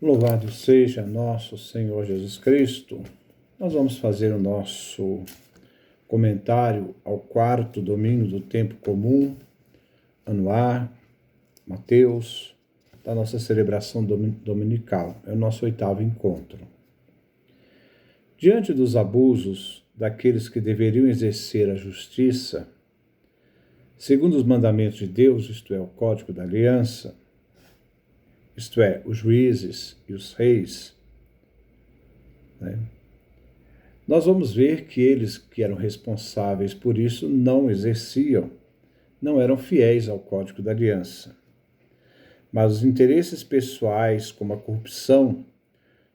Louvado seja nosso Senhor Jesus Cristo. Nós vamos fazer o nosso comentário ao quarto domingo do tempo comum, ano A, Mateus, da nossa celebração dominical. É o nosso 8º encontro. Diante dos abusos daqueles que deveriam exercer a justiça, segundo os mandamentos de Deus, isto é, o Código da Aliança, isto é, os juízes e os reis, nós vamos ver que eles que eram responsáveis por isso não exerciam, não eram fiéis ao Código da Aliança. Mas os interesses pessoais, como a corrupção,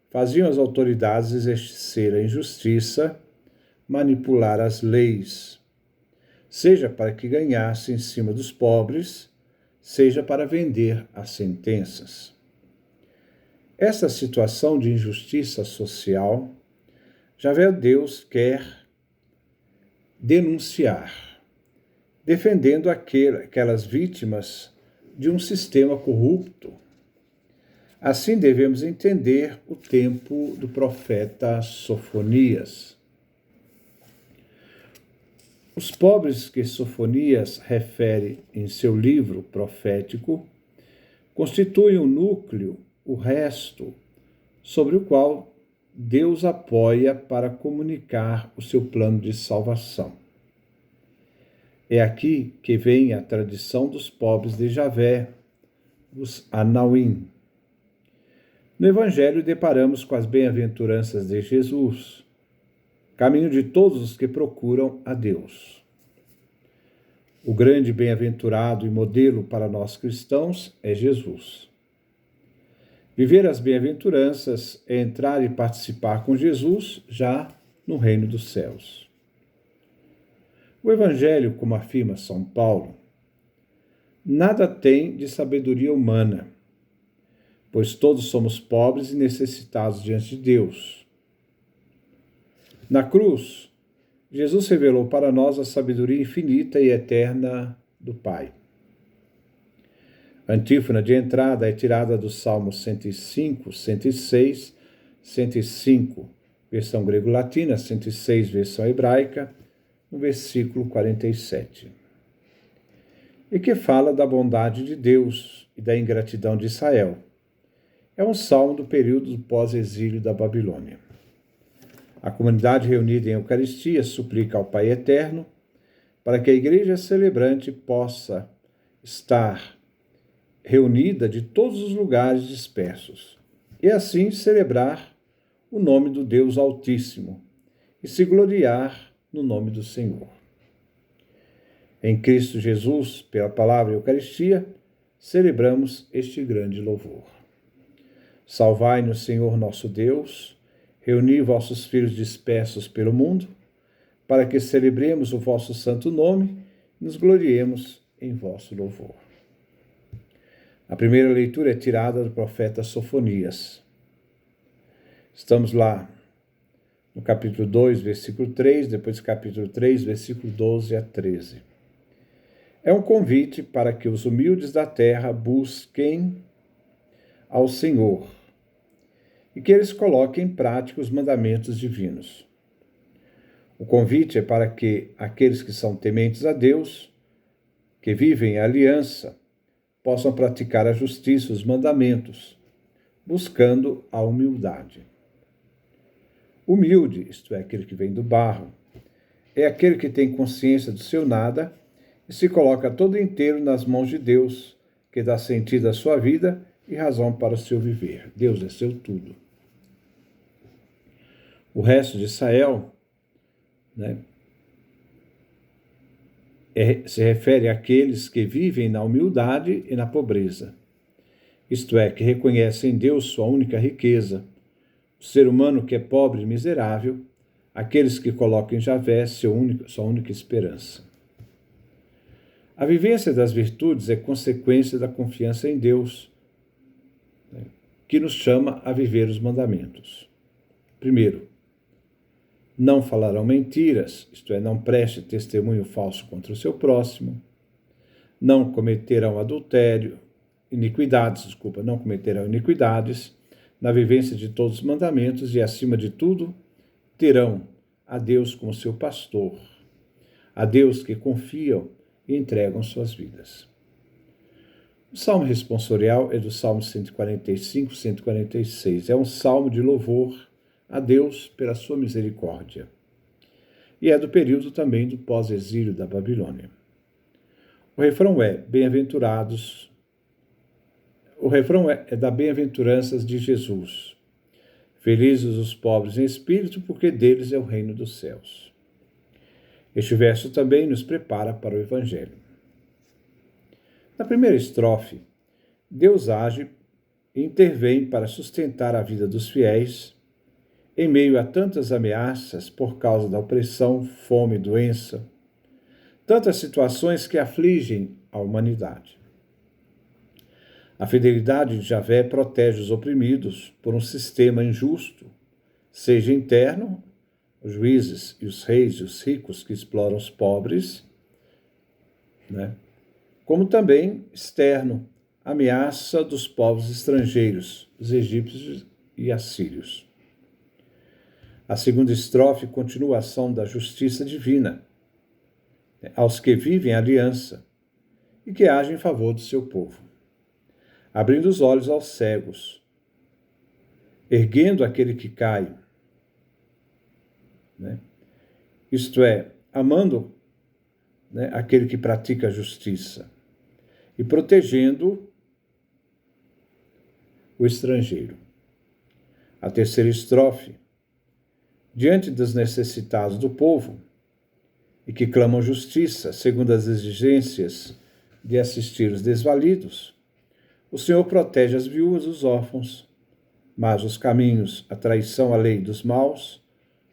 faziam as autoridades exercer a injustiça, manipular as leis, seja para que ganhasse em cima dos pobres, seja para vender as sentenças. Essa situação de injustiça social, Javé Deus quer denunciar, defendendo aquelas vítimas de um sistema corrupto. Assim devemos entender o tempo do profeta Sofonias. Os pobres que Sofonias refere em seu livro profético constituem o núcleo, o resto, sobre o qual Deus apoia para comunicar o seu plano de salvação. É aqui que vem a tradição dos pobres de Javé, os Anauim. No Evangelho deparamos com as bem-aventuranças de Jesus, caminho de todos os que procuram a Deus. O grande bem-aventurado e modelo para nós cristãos é Jesus. Viver as bem-aventuranças é entrar e participar com Jesus já no reino dos céus. O Evangelho, como afirma São Paulo, nada tem de sabedoria humana, pois todos somos pobres e necessitados diante de Deus. Na cruz, Jesus revelou para nós a sabedoria infinita e eterna do Pai. A antífona de entrada é tirada do Salmo 105, 106, 105, versão grego-latina, 106, versão hebraica, no versículo 47. E que fala da bondade de Deus e da ingratidão de Israel. É um salmo do período do pós-exílio da Babilônia. A comunidade reunida em Eucaristia suplica ao Pai Eterno para que a Igreja celebrante possa estar reunida de todos os lugares dispersos, e assim celebrar o nome do Deus Altíssimo e se gloriar no nome do Senhor. Em Cristo Jesus, pela palavra Eucaristia, celebramos este grande louvor. Salvai-nos, Senhor nosso Deus, reuni vossos filhos dispersos pelo mundo, para que celebremos o vosso santo nome e nos gloriemos em vosso louvor. A primeira leitura é tirada do profeta Sofonias. Estamos lá no capítulo 2, versículo 3, depois capítulo 3, versículo 12 a 13. É um convite para que os humildes da terra busquem ao Senhor e que eles coloquem em prática os mandamentos divinos. O convite é para que aqueles que são tementes a Deus, que vivem a aliança, possam praticar a justiça, os mandamentos, buscando a humildade. Humilde, isto é, aquele que vem do barro, é aquele que tem consciência do seu nada e se coloca todo inteiro nas mãos de Deus, que dá sentido à sua vida e razão para o seu viver. Deus é seu tudo. O resto de Israel, se refere àqueles que vivem na humildade e na pobreza, isto é, que reconhecem em Deus sua única riqueza, o ser humano que é pobre e miserável, aqueles que colocam em Javé sua única esperança. A vivência das virtudes é consequência da confiança em Deus, que nos chama a viver os mandamentos. Primeiro, não falarão mentiras, isto é, não preste testemunho falso contra o seu próximo, não cometerão iniquidades, na vivência de todos os mandamentos e, acima de tudo, terão a Deus como seu pastor, a Deus que confiam e entregam suas vidas. O salmo responsorial é do Salmo 145, 146. É um salmo de louvor a Deus pela sua misericórdia. E é do período também do pós-exílio da Babilônia. O refrão é bem-aventurados. O refrão é da bem-aventuranças de Jesus. Felizes os pobres em espírito, porque deles é o reino dos céus. Este verso também nos prepara para o Evangelho. Na primeira estrofe, Deus age e intervém para sustentar a vida dos fiéis em meio a tantas ameaças por causa da opressão, fome e doença, tantas situações que afligem a humanidade. A fidelidade de Javé protege os oprimidos por um sistema injusto, seja interno, os juízes e os reis e os ricos que exploram os pobres, como também externo, a ameaça dos povos estrangeiros, os egípcios e assírios. A segunda estrofe continua a ação da justiça divina, aos que vivem a aliança e que agem em favor do seu povo, abrindo os olhos aos cegos, erguendo aquele que cai, isto é, amando aquele que pratica a justiça e protegendo o estrangeiro. A terceira estrofe, diante dos necessitados do povo e que clamam justiça, segundo as exigências de assistir os desvalidos, o Senhor protege as viúvas e os órfãos, mas os caminhos, a traição à lei dos maus,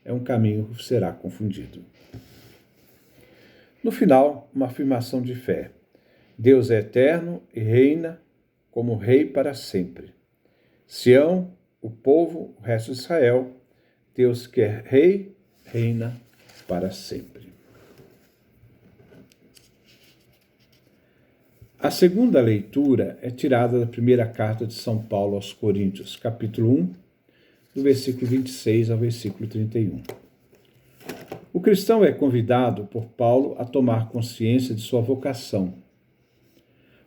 é um caminho que será confundido. No final, uma afirmação de fé. Deus é eterno e reina como rei para sempre. Sião, o povo, o resto de Israel, Deus que é rei, reina para sempre. A segunda leitura é tirada da primeira carta de São Paulo aos Coríntios, capítulo 1, do versículo 26 ao versículo 31. O cristão é convidado por Paulo a tomar consciência de sua vocação.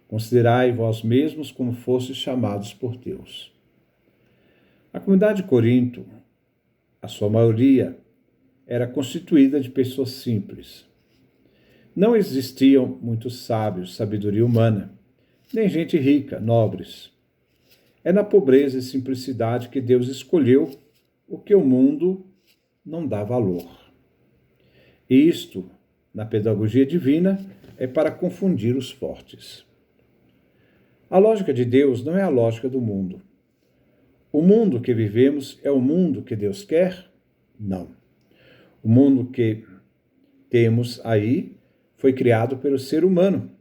Considerai vós mesmos como fostes chamados por Deus. A comunidade de Corinto, a sua maioria, era constituída de pessoas simples. Não existiam muitos sábios, sabedoria humana, nem gente rica, nobres. É na pobreza e simplicidade que Deus escolheu o que o mundo não dá valor. E isto, na pedagogia divina, é para confundir os fortes. A lógica de Deus não é a lógica do mundo. O mundo que vivemos é o mundo que Deus quer? Não. O mundo que temos aí foi criado pelo ser humano.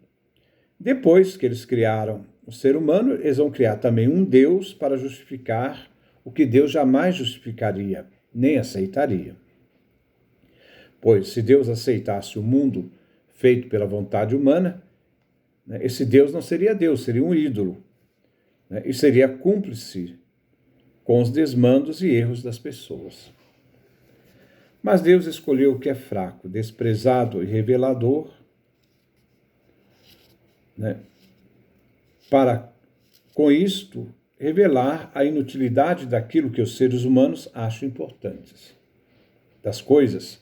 Depois que eles criaram o ser humano, eles vão criar também um Deus para justificar o que Deus jamais justificaria, nem aceitaria. Pois, se Deus aceitasse o mundo feito pela vontade humana, esse Deus não seria Deus, seria um ídolo, e seria cúmplice com os desmandos e erros das pessoas. Mas Deus escolheu o que é fraco, desprezado e revelador, para, com isto, revelar a inutilidade daquilo que os seres humanos acham importantes, das coisas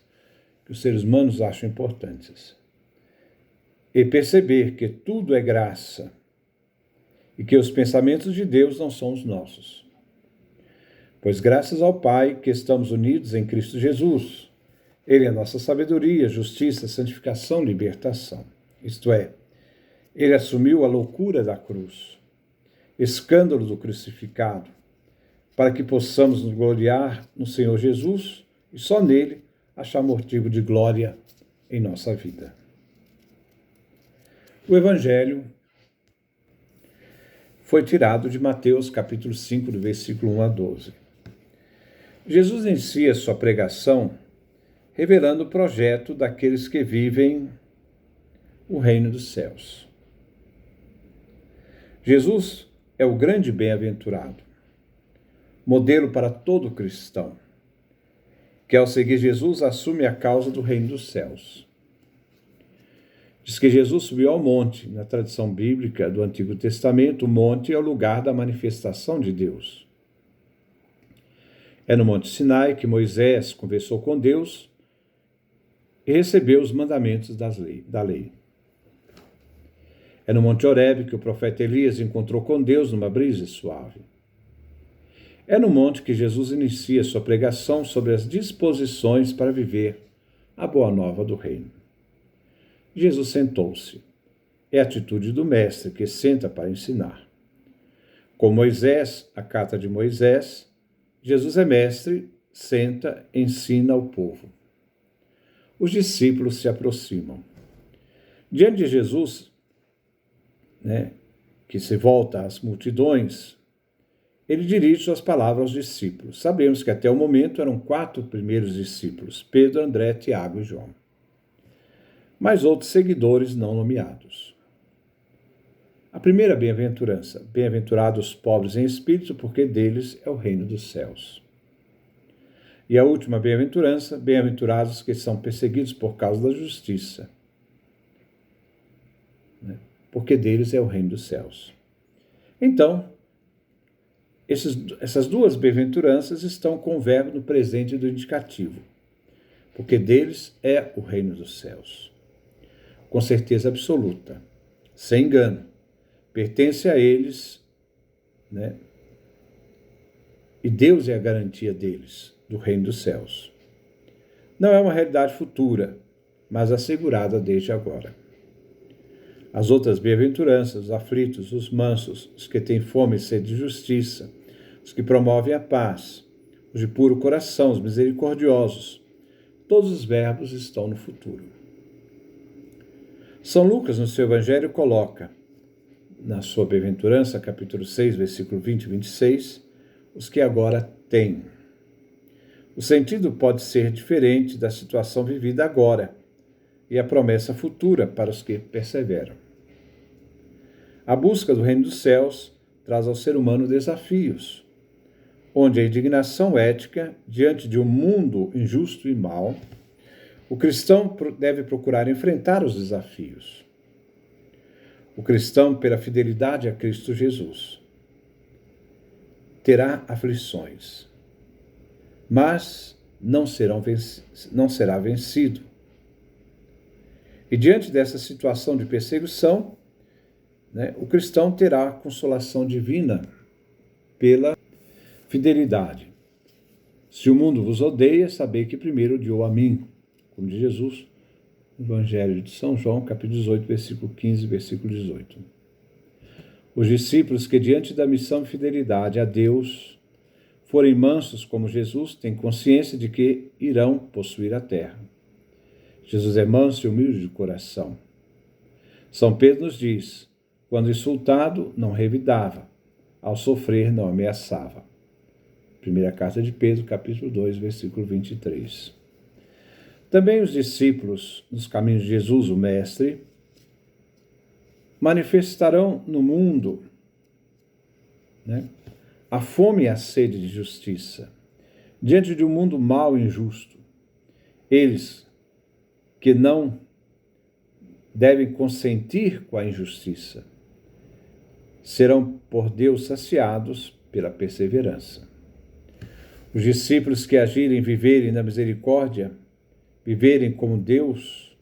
que os seres humanos acham importantes. E perceber que tudo é graça e que os pensamentos de Deus não são os nossos. Pois graças ao Pai que estamos unidos em Cristo Jesus, Ele é a nossa sabedoria, justiça, santificação, libertação. Isto é, Ele assumiu a loucura da cruz, escândalo do crucificado, para que possamos nos gloriar no Senhor Jesus e só nele achar motivo de glória em nossa vida. O Evangelho foi tirado de Mateus, capítulo 5, do versículo 1 a 12. Jesus inicia sua pregação revelando o projeto daqueles que vivem o reino dos céus. Jesus é o grande bem-aventurado. modelo para todo cristão, que ao seguir Jesus assume a causa do reino dos céus. Diz que Jesus subiu ao monte. Na tradição bíblica do Antigo Testamento, o monte é o lugar da manifestação de Deus. É no Monte Sinai que Moisés conversou com Deus e recebeu os mandamentos da lei. É no Monte Horebe que o profeta Elias encontrou com Deus numa brisa suave. É no monte que Jesus inicia sua pregação sobre as disposições para viver a boa nova do reino. Jesus sentou-se. É a atitude do mestre que senta para ensinar. Com Moisés, a carta de Moisés, Jesus é mestre, senta, ensina ao povo. Os discípulos se aproximam. Diante de Jesus, que se volta às multidões, ele dirige suas palavras aos discípulos. Sabemos que até o momento eram 4 primeiros discípulos, Pedro, André, Tiago e João. Mas outros seguidores não nomeados. A primeira bem-aventurança: bem-aventurados os pobres em espírito, porque deles é o reino dos céus. E a última bem-aventurança: bem-aventurados que são perseguidos por causa da justiça, porque deles é o reino dos céus. Então, essas duas bem-aventuranças estão com o verbo no presente do indicativo, porque deles é o reino dos céus. Com certeza absoluta, sem engano, pertence a eles, e Deus é a garantia deles, do reino dos céus. Não é uma realidade futura, mas assegurada desde agora. As outras bem-aventuranças, os aflitos, os mansos, os que têm fome e sede de justiça, os que promovem a paz, os de puro coração, os misericordiosos, todos os verbos estão no futuro. São Lucas, no seu Evangelho, coloca, na sua bem-aventurança, capítulo 6, versículo 20 e 26, os que agora têm. O sentido pode ser diferente da situação vivida agora e a promessa futura para os que perseveram. A busca do reino dos céus traz ao ser humano desafios, onde a indignação ética diante de um mundo injusto e mau, o cristão deve procurar enfrentar os desafios. O cristão, pela fidelidade a Cristo Jesus, terá aflições, mas não será vencido. E diante dessa situação de perseguição, o cristão terá a consolação divina pela fidelidade. Se o mundo vos odeia, sabei que primeiro odiou a mim, como diz Jesus, no Evangelho de São João, capítulo 18, versículo 15, versículo 18. Os discípulos que, diante da missão de fidelidade a Deus, forem mansos como Jesus, têm consciência de que irão possuir a terra. Jesus é manso e humilde de coração. São Pedro nos diz: quando insultado, não revidava, ao sofrer, não ameaçava. Primeira carta de Pedro, capítulo 2, versículo 23. Também os discípulos, nos caminhos de Jesus, o Mestre, manifestarão no mundo a fome e a sede de justiça, diante de um mundo mau e injusto. Eles que não devem consentir com a injustiça serão por Deus saciados pela perseverança. Os discípulos que agirem e viverem na misericórdia, viverem como Deus,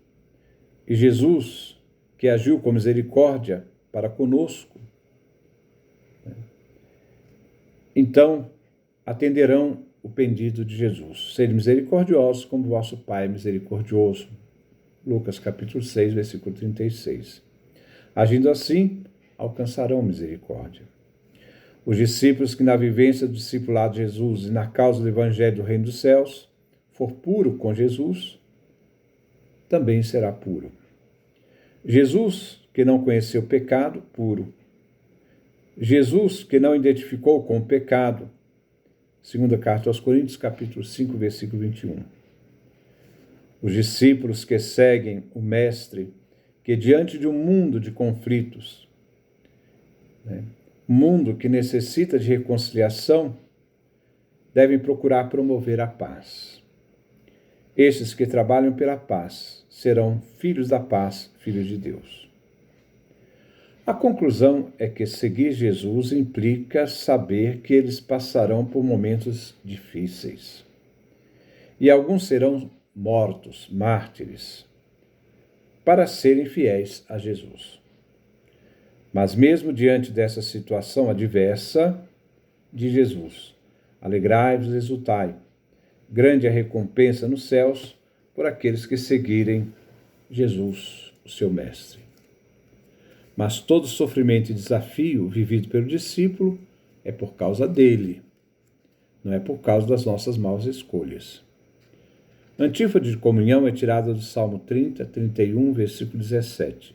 e Jesus, que agiu com misericórdia para conosco, então atenderão o pedido de Jesus: sede misericordiosos como vosso Pai é misericordioso. Lucas capítulo 6, versículo 36. Agindo assim, alcançarão misericórdia. Os discípulos que na vivência do discipulado de Jesus e na causa do Evangelho do Reino dos Céus for puro com Jesus, também será puro. Jesus, que não conheceu pecado, puro. Jesus, que não identificou com o pecado, segunda carta aos Coríntios, capítulo 5, versículo 21. Os discípulos que seguem o Mestre, que diante de um mundo de conflitos, um mundo que necessita de reconciliação, devem procurar promover a paz. Estes que trabalham pela paz serão filhos da paz, filhos de Deus. A conclusão é que seguir Jesus implica saber que eles passarão por momentos difíceis. E alguns serão mortos, mártires, para serem fiéis a Jesus. Mas mesmo diante dessa situação adversa de Jesus, alegrai-vos e exultai. Grande é a recompensa nos céus por aqueles que seguirem Jesus, o seu mestre. Mas todo sofrimento e desafio vivido pelo discípulo é por causa dele, não é por causa das nossas maus escolhas. A antífona de comunhão é tirada do Salmo 30, 31, versículo 17.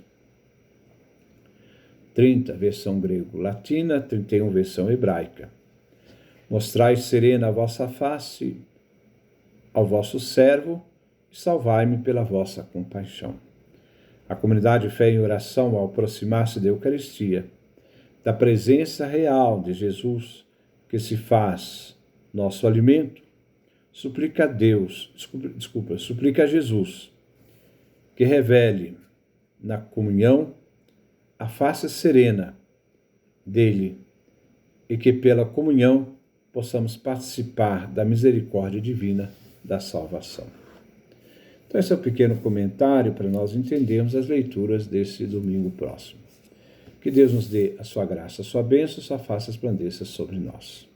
30, versão grego-latina, 31, versão hebraica. Mostrai serena a vossa face ao vosso servo e salvai-me pela vossa compaixão. A comunidade Fé em Oração, ao aproximar-se da Eucaristia, da presença real de Jesus, que se faz nosso alimento, suplica a Jesus, que revele na comunhão a face serena dele e que pela comunhão possamos participar da misericórdia divina da salvação. Então, esse é um pequeno comentário para nós entendermos as leituras desse domingo próximo. Que Deus nos dê a sua graça, a sua bênção, a sua face resplandeça sobre nós.